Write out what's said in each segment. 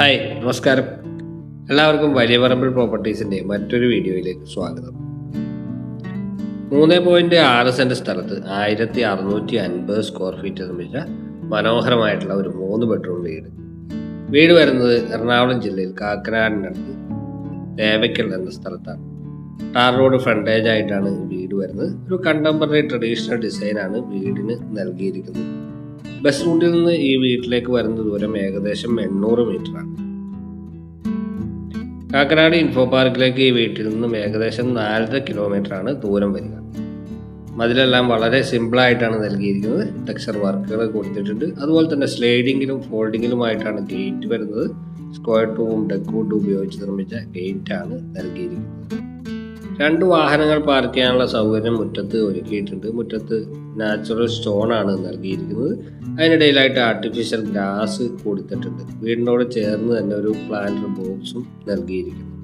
Hi നമസ്കാരം. എല്ലാവർക്കും വലിയ പറമ്പിൽ പ്രോപ്പർട്ടീസിൻ്റെ മറ്റൊരു വീഡിയോയിലേക്ക് സ്വാഗതം. 3.6 സെൻറ്റ് സ്ഥലത്ത് 1650 സ്ക്വയർ ഫീറ്റ് നിർമ്മിച്ച മനോഹരമായിട്ടുള്ള ഒരു 3 ബെഡ്റൂം വീട് വരുന്നത് എറണാകുളം ജില്ലയിൽ കാക്കനാടിനടുത്ത് തേവയ്ക്കൽ എന്ന സ്ഥലത്താണ്. ടാർ റോഡ് ഫ്രണ്ടേജ് ആയിട്ടാണ് വീട് വരുന്നത്. ഒരു കണ്ടംപററി ട്രഡീഷണൽ ഡിസൈനാണ് വീടിന് നൽകിയിരിക്കുന്നത്. ബസ് റൂട്ടിൽ നിന്ന് ഈ വീട്ടിലേക്ക് വരുന്ന ദൂരം ഏകദേശം 800 മീറ്ററാണ്. കാക്കനാട് ഇൻഫോ പാർക്കിലേക്ക് ഈ വീട്ടിൽ നിന്നും ഏകദേശം 4.5 കിലോമീറ്ററാണ് ദൂരം വരിക. മതിലെല്ലാം വളരെ സിമ്പിളായിട്ടാണ് നൽകിയിരിക്കുന്നത്. ടെക്സ്ചർ വർക്കുകൾ കൊടുത്തിട്ടുണ്ട്. അതുപോലെ തന്നെ സ്ലൈഡിങ്ങിലും ഫോൾഡിങ്ങിലുമായിട്ടാണ് ഗേറ്റ് വരുന്നത്. സ്ക്വയർ ട്യൂബും ഡെക്വുഡും ഉപയോഗിച്ച് നിർമ്മിച്ച ഗേറ്റാണ് നൽകിയിരിക്കുന്നത്. 2 വാഹനങ്ങൾ പാർക്ക് ചെയ്യാനുള്ള സൗകര്യം മുറ്റത്ത് ഒരുക്കിയിട്ടുണ്ട്. മുറ്റത്ത് നാച്ചുറൽ സ്റ്റോൺ ആണ് നൽകിയിരിക്കുന്നത്. അതിനിടയിലായിട്ട് ആർട്ടിഫിഷ്യൽ ഗ്രാസ് കൊടുത്തിട്ടുണ്ട്. വീടിനോട് ചേർന്ന് തന്നെ ഒരു പ്ലാന്റർ ബോക്സും നൽകിയിരിക്കുന്നു.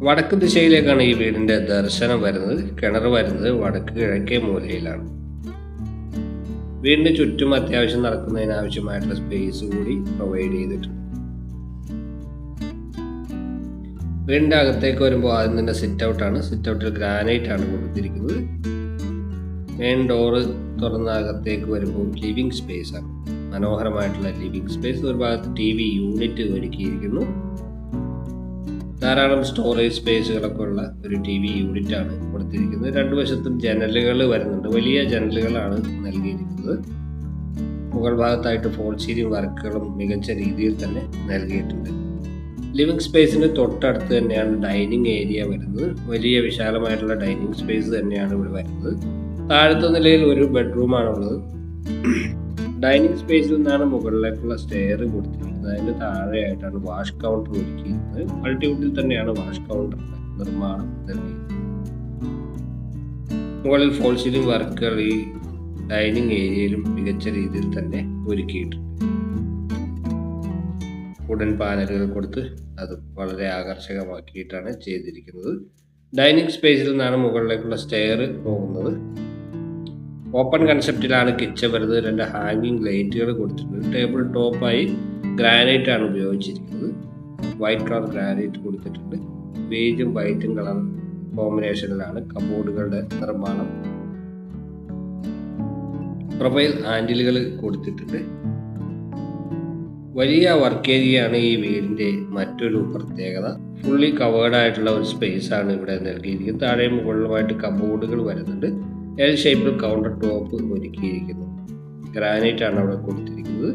വടക്ക് ദിശയിലേക്കാണ് ഈ വീടിന്റെ ദർശനം വരുന്നത്. കിണർ വരുന്നത് വടക്ക് കിഴക്കേ മൂലയിലാണ്. വീടിന് ചുറ്റും അത്യാവശ്യം നടക്കുന്നതിനാവശ്യമായിട്ടുള്ള സ്പേസ് കൂടി പ്രൊവൈഡ് ചെയ്തിട്ടുണ്ട്. വീടിൻ്റെ അകത്തേക്ക് വരുമ്പോൾ ആദ്യം തന്നെ സിറ്റ് ഔട്ടാണ്. സിറ്റ് ഔട്ടിൽ ഗ്രാനൈറ്റ് ആണ് കൊടുത്തിരിക്കുന്നത്. മെയിൻ ഡോറ് തുറന്ന അകത്തേക്ക് വരുമ്പോൾ ലിവിങ് സ്പേസ് ആണ്. മനോഹരമായിട്ടുള്ള ലിവിങ് സ്പേസ്. ഒരു ഭാഗത്ത് TV യൂണിറ്റ് ഒരുക്കിയിരിക്കുന്നു. ധാരാളം സ്റ്റോറേജ് സ്പേസുകളൊക്കെ ഉള്ള ഒരു TV യൂണിറ്റ് ആണ് കൊടുത്തിരിക്കുന്നത്. 2 വശത്തും ജനലുകൾ വരുന്നുണ്ട്. വലിയ ജനലുകളാണ് നൽകിയിരിക്കുന്നത്. മുകൾ ഭാഗത്തായിട്ട് ഫോൾ സീലിംഗ് വർക്കുകളും മികച്ച രീതിയിൽ തന്നെ നൽകിയിട്ടുണ്ട്. ലിവിംഗ് സ്പേസിന് തൊട്ടടുത്ത് തന്നെയാണ് ഡൈനിങ് ഏരിയ വരുന്നത്. വലിയ വിശാലമായിട്ടുള്ള ഡൈനിങ് സ്പേസ് തന്നെയാണ് ഇവിടെ വരുന്നത്. താഴത്തെ നിലയിൽ ഒരു ബെഡ്റൂമാണുള്ളത്. ഡൈനിങ് സ്പേസിൽ നിന്നാണ് മുകളിലേക്കുള്ള സ്റ്റെയർ കൊടുത്തിരിക്കുന്നത്. അതിൻ്റെ താഴെയായിട്ടാണ് വാഷ് കൗണ്ടർ ഒരുക്കിയിരിക്കുന്നത്. മൾട്ടിവുഡിൽ തന്നെയാണ് വാഷ് കൗണ്ടറിന്റെ നിർമ്മാണം നൽകിയിരിക്കുന്നത്. മുകളിൽ ഫോൾ സീലിംഗ് വർക്കുകൾ ഈ ഡൈനിങ് ഏരിയയിലും മികച്ച രീതിയിൽ തന്നെ ഒരുക്കിയിട്ടുണ്ട്. വുഡൻ പാനലുകൾ കൊടുത്ത് അത് വളരെ ആകർഷകമാക്കിയിട്ടാണ് ചെയ്തിരിക്കുന്നത്. ഡൈനിങ് സ്പേസിൽ നിന്നാണ് മുകളിലേക്കുള്ള സ്റ്റെയർ പോകുന്നത്. ഓപ്പൺ കൺസെപ്റ്റിലാണ് കിച്ചൺ വരുന്നത്. 2 ഹാങ്ങിങ് ലൈറ്റുകൾ കൊടുത്തിട്ടുണ്ട്. ടേബിൾ ടോപ്പായി ഗ്രാനൈറ്റ് ആണ് ഉപയോഗിച്ചിരിക്കുന്നത്. വൈറ്റ് കളർ ഗ്രാനൈറ്റ് കൊടുത്തിട്ടുണ്ട്. ബേജും വൈറ്റും കളർ കോമ്പിനേഷനിലാണ് കബോർഡുകളുടെ നിർമ്മാണം. പ്രൊഫൈൽ ഹാൻഡിലുകൾ കൊടുത്തിട്ടുണ്ട്. വലിയ വർക്ക് ഏരിയയാണ് ഈ വീടിൻ്റെ മറ്റൊരു പ്രത്യേകത. ഫുള്ളി കവേർഡ് ആയിട്ടുള്ള ഒരു സ്പേസ് ആണ് ഇവിടെ നൽകിയിരിക്കുന്നത്. താഴെ മുകളിലുമായിട്ട് കബോർഡുകൾ വരുന്നുണ്ട്. L ഷേപ്പിൽ കൗണ്ടർ ടോപ്പ് ഒരുക്കിയിരിക്കുന്നു. ഗ്രാനൈറ്റ് ആണ് അവിടെ കൊടുത്തിരിക്കുന്നത്.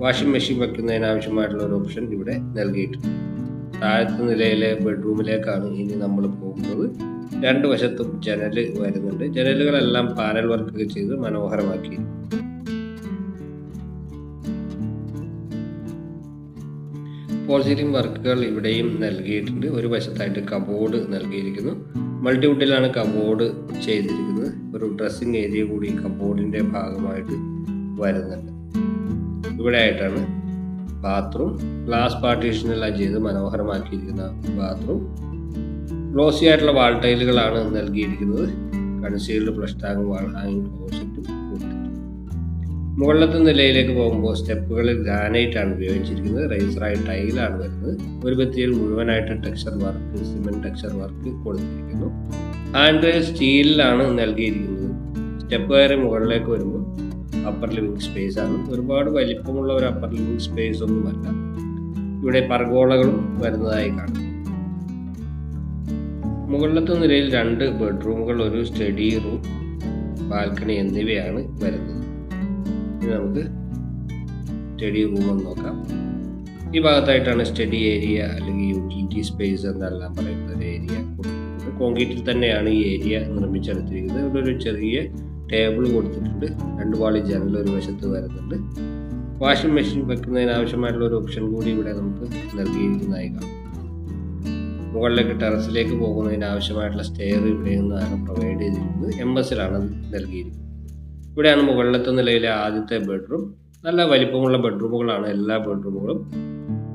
വാഷിംഗ് മെഷീൻ വെക്കുന്നതിനാവശ്യമായിട്ടുള്ള ഒരു ഓപ്ഷൻ ഇവിടെ നൽകിയിട്ടുണ്ട്. താഴത്തെ നിലയിലെ ബെഡ്റൂമിലേക്കാണ് ഇനി നമ്മൾ പോകുന്നത്. 2 വശത്തും ജനൽ വരുന്നുണ്ട്. ജനലുകളെല്ലാം പാനൽ വർക്ക് ചെയ്ത് മനോഹരമാക്കിയിരിക്കുന്നു. ഫോൾ സീലിംഗ് വർക്കുകൾ ഇവിടെയും നൽകിയിട്ടുണ്ട്. ഒരു വശത്തായിട്ട് കബോർഡ് നൽകിയിരിക്കുന്നു. മൾട്ടിവുഡിലാണ് കബോർഡ് ചെയ്തിരിക്കുന്നത്. ഒരു ഡ്രസ്സിംഗ് ഏരിയ കൂടി കബോർഡിൻ്റെ ഭാഗമായിട്ട് വരുന്നുണ്ട്. ഇവിടെ ആയിട്ടാണ് ബാത്റൂം. ഗ്ലാസ് പാർട്ടീഷനെല്ലാം ചെയ്ത് മനോഹരമാക്കിയിരിക്കുന്ന ബാത്റൂം. ഗ്ലോസി ആയിട്ടുള്ള വാൾ ടൈലുകളാണ് നൽകിയിരിക്കുന്നത്. കൺസീൽഡ് ഫ്ലഷ് ടാങ്ക് വാൾ ഹാങ്ങിങ് ക്ലോസറ്റും കൊടുത്തിട്ടുണ്ട്. മുകളിലത്തെ നിലയിലേക്ക് പോകുമ്പോൾ സ്റ്റെപ്പുകളിൽ ഗ്രാനൈറ്റ് ആണ് ഉപയോഗിച്ചിരിക്കുന്നത്. റൈസറായി ടൈലാണ് വരുന്നത്. ഒരു ഭിത്തിയിൽ മുഴുവനായിട്ട് texture work, cement texture work കൊടുത്തിരിക്കുന്നു. ഹാൻഡ് റെയിൽ സ്റ്റീലിലാണ് നൽകിയിരിക്കുന്നത്. സ്റ്റെപ്പ് കയറി മുകളിലേക്ക് വരുമ്പോൾ അപ്പർ ലിവിംഗ് സ്പേസ് ആണ്. ഒരുപാട് വലിപ്പമുള്ള ഒരു അപ്പർ ലിവിംഗ് സ്പേസ് ഒന്നുമല്ല. ഇവിടെ പർഗോളകളും വരുന്നതായി കാണാം. മുകളിലത്തെ നിലയിൽ 2 ബെഡ്റൂമുകൾ, ഒരു സ്റ്റഡി റൂം, ബാൽക്കണി എന്നിവയാണ് വരുന്നത്. ഇനി നമുക്ക് സ്റ്റഡി റൂം ഒന്ന് നോക്കാം. ഈ ഭാഗത്തായിട്ടാണ് സ്റ്റഡി ഏരിയ അല്ലെങ്കിൽ യൂട്ടിലിറ്റി സ്പേസ് എന്നെല്ലാം പറയുന്ന ഒരു ഏരിയ കൊടുത്തിട്ടുണ്ട്. കോൺക്രീറ്റിൽ തന്നെയാണ് ഈ ഏരിയ നിർമ്മിച്ചെടുത്തിരിക്കുന്നത്. ഇവിടെ ഒരു ചെറിയ ടേബിൾ കൊടുത്തിട്ടുണ്ട്. 2 പാളി ജനൽ ഒരു വശത്ത് വരുന്നുണ്ട്. വാഷിംഗ് മെഷീൻ വെക്കുന്നതിനാവശ്യമായിട്ടുള്ള ഒരു ഓപ്ഷൻ കൂടി ഇവിടെ നമുക്ക് നൽകിയിരിക്കുന്നതായി കാണാം. മുകളിലേക്ക് ടെറസിലേക്ക് പോകുന്നതിനാവശ്യമായിട്ടുള്ള സ്റ്റെയർ ഇവിടെ നിന്നാണ് പ്രൊവൈഡ് ചെയ്തിരിക്കുന്നത്. MS-ലാണ് നൽകിയിരിക്കുന്നത്. ഇവിടെയാണ് മുകളിലത്തെ നിലയിലെ ആദ്യത്തെ ബെഡ്റൂം. നല്ല വലിപ്പമുള്ള ബെഡ്റൂമുകളാണ് എല്ലാ ബെഡ്റൂമുകളും.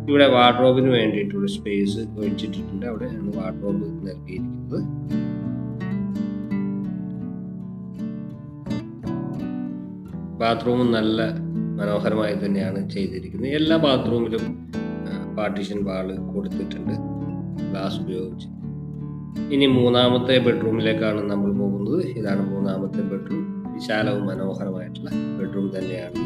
ഇവിടെ വാർഡ്രോബിന് വേണ്ടിയിട്ടുള്ള സ്പേസ് ഒഴിച്ചിട്ടിട്ടുണ്ട്. അവിടെയാണ് വാർഡ്രോബ് നൽകിയിരിക്കുന്നത്. ബാത്റൂമും നല്ല മനോഹരമായി തന്നെയാണ് ചെയ്തിരിക്കുന്നത്. എല്ലാ ബാത്റൂമിലും പാർട്ടീഷൻ വാൾ കൊടുത്തിട്ടുണ്ട് ഗ്ലാസ് ഉപയോഗിച്ച്. ഇനി മൂന്നാമത്തെ ബെഡ്റൂമിലേക്കാണ് നമ്മൾ പോകുന്നത്. ഇതാണ് മൂന്നാമത്തെ ബെഡ്റൂം. വിശാലവും മനോഹരമായിട്ടുള്ള ബെഡ്റൂം തന്നെയാണ്.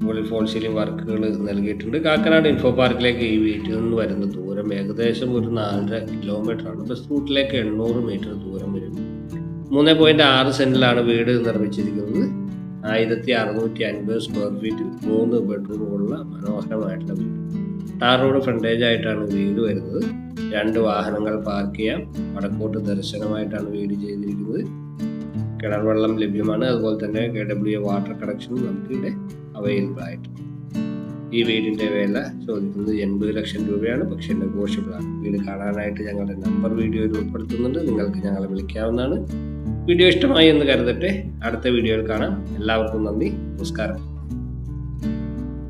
മുകളിൽ ഫോൾ സീലിംഗ് വർക്കുകൾ നൽകിയിട്ടുണ്ട്. കാക്കനാട് ഇൻഫോ പാർക്കിലേക്ക് ഈ വീട്ടിൽ നിന്ന് വരുന്ന ദൂരം ഏകദേശം ഒരു 4.5 കിലോമീറ്ററാണ്. ബസ് റൂട്ടിലേക്ക് 800 മീറ്റർ ദൂരം വരും. 3.6 സെന്റിലാണ് വീട് നിർമ്മിച്ചിരിക്കുന്നത്. 1650 സ്ക്വയർ ഫീറ്റിൽ 3 ബെഡ്റൂമുകളുള്ള മനോഹരമായിട്ടുള്ള വീട്. ടാർ റോഡ് ഫ്രണ്ടേജ് ആയിട്ടാണ് വീട് വരുന്നത്. 2 വാഹനങ്ങൾ പാർക്ക് ചെയ്യാം. വടക്കോട്ട് ദർശനമായിട്ടാണ് വീട് ചെയ്തിരിക്കുന്നത്. കിണർ വെള്ളം ലഭ്യമാണ്. അതുപോലെ തന്നെ KWA വാട്ടർ കണക്ഷൻ നമുക്കിവിടെ അവൈലബിൾ ആയിട്ടുണ്ട്. ഈ വീടിൻ്റെ വില ചോദിക്കുന്നത് 80 ലക്ഷം രൂപയാണ്. പക്ഷേ നെഗോഷ്യബിൾ ആണ്. വീട് കാണാനായിട്ട് ഞങ്ങളുടെ നമ്പർ വീഡിയോയിൽ ഉൾപ്പെടുത്തുന്നുണ്ട്. നിങ്ങൾക്ക് ഞങ്ങളെ വിളിക്കാവുന്നതാണ്. വീഡിയോ ഇഷ്ടമായി എന്ന് കരുതട്ടെ. അടുത്ത വീഡിയോയിൽ കാണാം. എല്ലാവർക്കും നന്ദി. നമസ്കാരം.